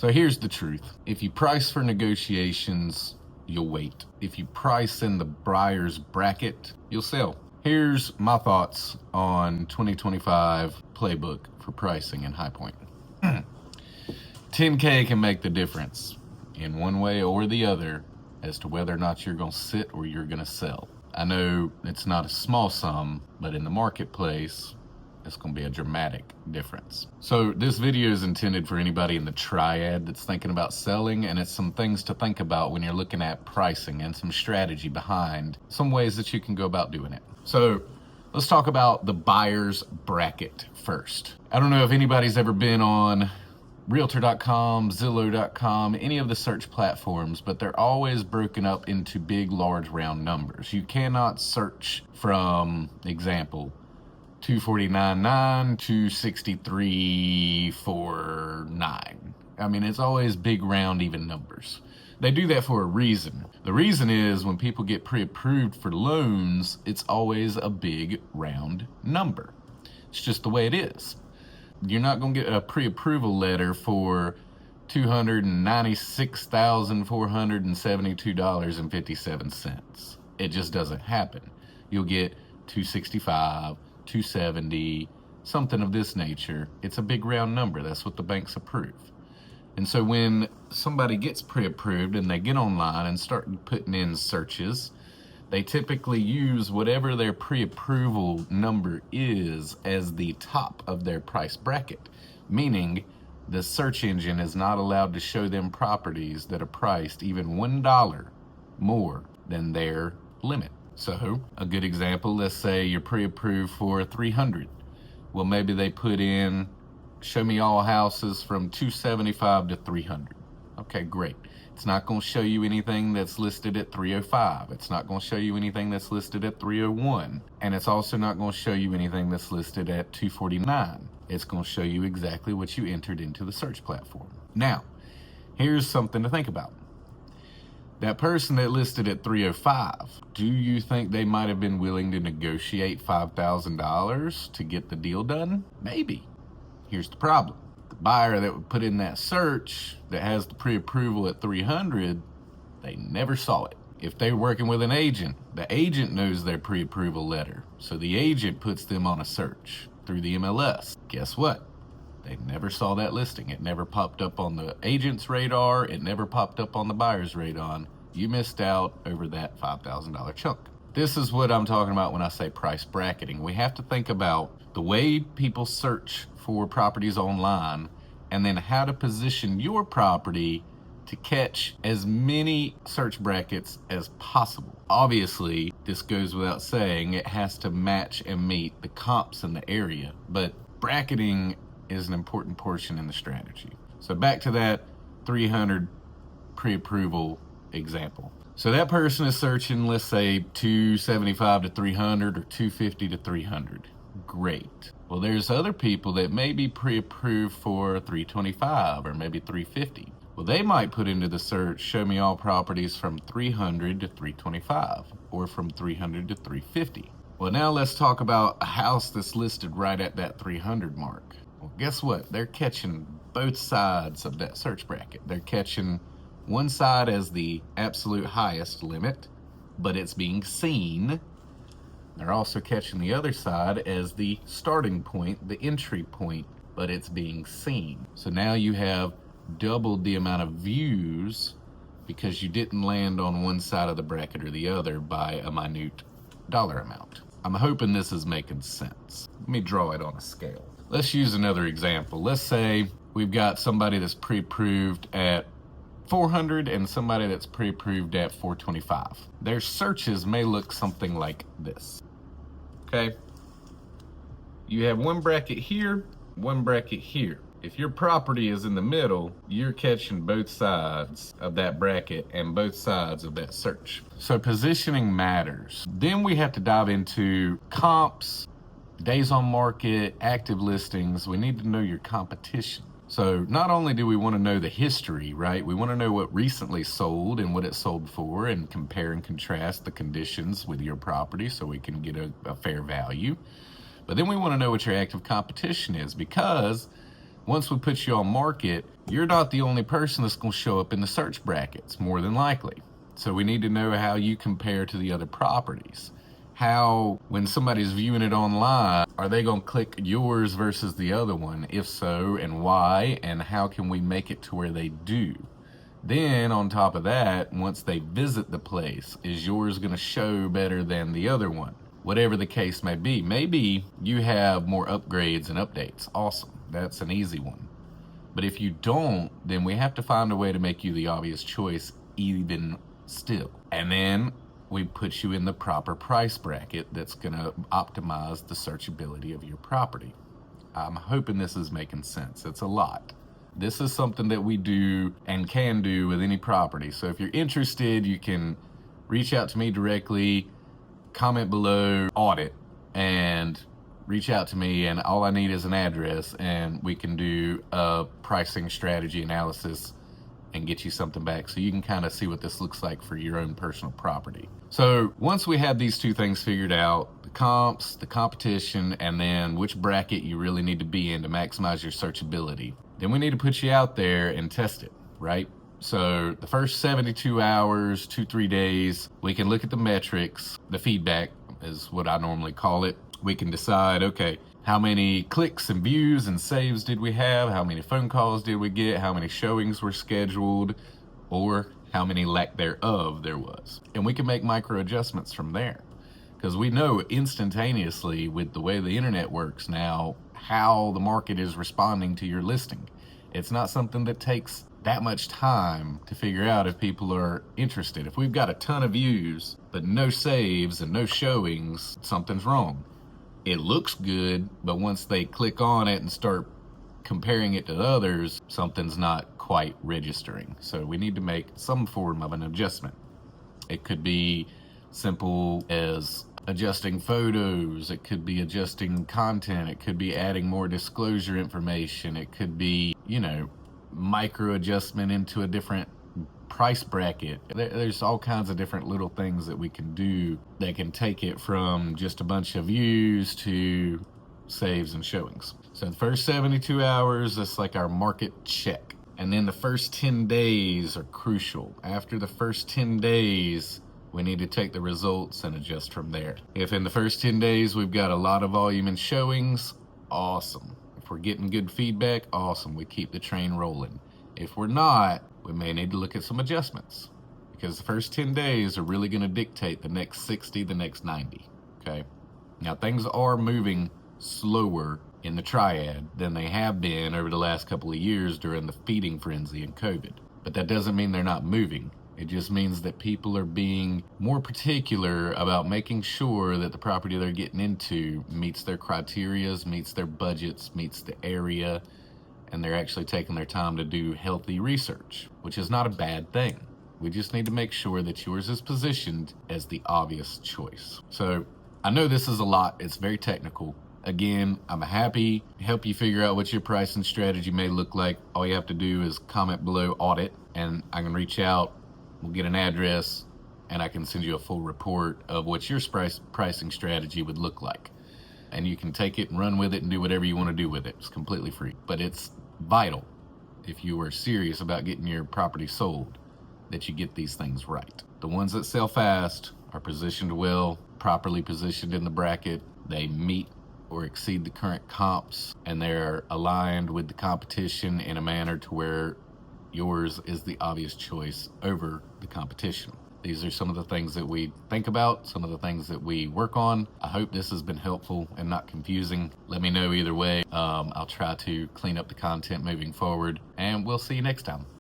So here's the truth. If you price for negotiations, you'll wait. If you price in the buyer's bracket, you'll sell. Here's my thoughts on 2025 playbook for pricing in High Point. 10K can make the difference in one way or the other as to whether or not you're going to sit or you're going to sell. I know it's not a small sum, but in the marketplace, it's going to be a dramatic difference. So this video is intended for anybody in the Triad that's thinking about selling, and it's some things to think about when you're looking at pricing and some strategy behind some ways that you can go about doing it. So let's talk about the buyer's bracket first. I don't know if anybody's ever been on Realtor.com, Zillow.com, any of the search platforms, but they're always broken up into big, large, round numbers. You cannot search from, example, 249.9 to 63.49. I mean, it's always big, round, even numbers. They do that for a reason. The reason is when people get pre-approved for loans, it's always a big, round number. It's just the way it is. You're not going to get a pre-approval letter for $296,472.57. It just doesn't happen. You'll get 265, 270, something of this nature. It's a big round number. That's what the banks approve. And so when somebody gets pre-approved and they get online and start putting in searches, they typically use whatever their pre-approval number is as the top of their price bracket, meaning the search engine is not allowed to show them properties that are priced even $1 more than their limit. So a good example, let's say you're pre-approved for 300. Well, maybe they put in, show me all houses from 275 to 300. Okay, great. It's not going to show you anything that's listed at 305. It's not going to show you anything that's listed at 301. And it's also not going to show you anything that's listed at 249. It's going to show you exactly what you entered into the search platform. Now, here's something to think about. That person that listed at 305, do you think they might have been willing to negotiate $5,000 to get the deal done? Maybe. Here's the problem. The buyer that would put in that search that has the pre-approval at 300, they never saw it. If they're working with an agent, the agent knows their pre-approval letter. So the agent puts them on a search through the MLS. Guess what? They never saw that listing. It never popped up on the agent's radar. It never popped up on the buyer's radar. You missed out over that $5,000 chunk. This is what I'm talking about when I say price bracketing. We have to think about the way people search for properties online and then how to position your property to catch as many search brackets as possible. Obviously, this goes without saying, it has to match and meet the comps in the area, but bracketing is an important portion in the strategy. So back to that 300 pre-approval example. So that person is searching, let's say 275 to 300 or 250 to 300. Great. Well, there's other people that may be pre-approved for 325 or maybe 350. Well, they might put into the search, show me all properties from 300 to 325 or from 300 to 350. Well, now let's talk about a house that's listed right at that 300 mark. Well, guess what? They're catching both sides of that search bracket. They're catching one side as the absolute highest limit, but it's being seen. They're also catching the other side as the starting point, the entry point, but it's being seen. So now you have doubled the amount of views because you didn't land on one side of the bracket or the other by a minute dollar amount. I'm hoping this is making sense. Let me draw it on a scale. Let's use another example. Let's say we've got somebody that's pre-approved at 400 and somebody that's pre-approved at 425. Their searches may look something like this. Okay? You have one bracket here, one bracket here. If your property is in the middle, you're catching both sides of that bracket and both sides of that search. So positioning matters. Then we have to dive into comps, days on market, active listings. We need to know your competition. So not only do we want to know the history, right? We want to know what recently sold and what it sold for and compare and contrast the conditions with your property so we can get a fair value. But then we want to know what your active competition is, because once we put you on market, you're not the only person that's going to show up in the search brackets, more than likely. So we need to know how you compare to the other properties. How, when somebody's viewing it online, are they going to click yours versus the other one? If so, and why? And how can we make it to where they do? Then on top of that, once they visit the place, is yours going to show better than the other one? Whatever the case may be. Maybe you have more upgrades and updates. Awesome. That's an easy one. But if you don't, then we have to find a way to make you the obvious choice even still. And then we put you in the proper price bracket that's going to optimize the searchability of your property. I'm hoping this is making sense. It's a lot. This is something that we do and can do with any property. So if you're interested, you can reach out to me directly, comment below, audit, and reach out to me, and all I need is an address, and we can do a pricing strategy analysis and get you something back so you can kind of see what this looks like for your own personal property. So once we have these two things figured out, the comps, the competition, and then which bracket you really need to be in to maximize your searchability, then we need to put you out there and test it, right? So the first 72 hours, 2-3 days, we can look at the metrics. The feedback is what I normally call it. We can decide, okay, how many clicks and views and saves did we have? How many phone calls did we get? How many showings were scheduled? Or how many lack thereof there was? And we can make micro adjustments from there. Because we know instantaneously with the way the internet works now, how the market is responding to your listing. It's not something that takes that much time to figure out if people are interested. If we've got a ton of views, but no saves and no showings, something's wrong. It looks good, but once they click on it and start comparing it to others, something's not quite registering. So we need to make some form of an adjustment. It could be simple as adjusting photos, it could be adjusting content, it could be adding more disclosure information, it could be, micro adjustment into a different price bracket. There's all kinds of different little things that we can do that can take it from just a bunch of views to saves and showings. So the first 72 hours, that's like our market check. And then the first 10 days are crucial. After the first 10 days, we need to take the results and adjust from there. If in the first 10 days we've got a lot of volume and showings, awesome. If we're getting good feedback, awesome. We keep the train rolling. If we're not, we may need to look at some adjustments, because the first 10 days are really going to dictate the next 60, the next 90. Okay. Now things are moving slower in the Triad than they have been over the last couple of years during the feeding frenzy and COVID. But that doesn't mean they're not moving. It just means that people are being more particular about making sure that the property they're getting into meets their criterias, meets their budgets, meets the area, and they're actually taking their time to do healthy research, which is not a bad thing. We just need to make sure that yours is positioned as the obvious choice. So I know this is a lot. It's very technical. Again, I'm happy to help you figure out what your pricing strategy may look like. All you have to do is comment below audit, and I can reach out. We'll get an address, and I can send you a full report of what your pricing strategy would look like. And you can take it and run with it and do whatever you want to do with it. It's completely free. But it's vital, if you are serious about getting your property sold, that you get these things right. The ones that sell fast are positioned well, properly positioned in the bracket. They meet or exceed the current comps, and they're aligned with the competition in a manner to where yours is the obvious choice over the competition. These are some of the things that we think about, some of the things that we work on. I hope this has been helpful and not confusing. Let me know either way. I'll try to clean up the content moving forward, and we'll see you next time.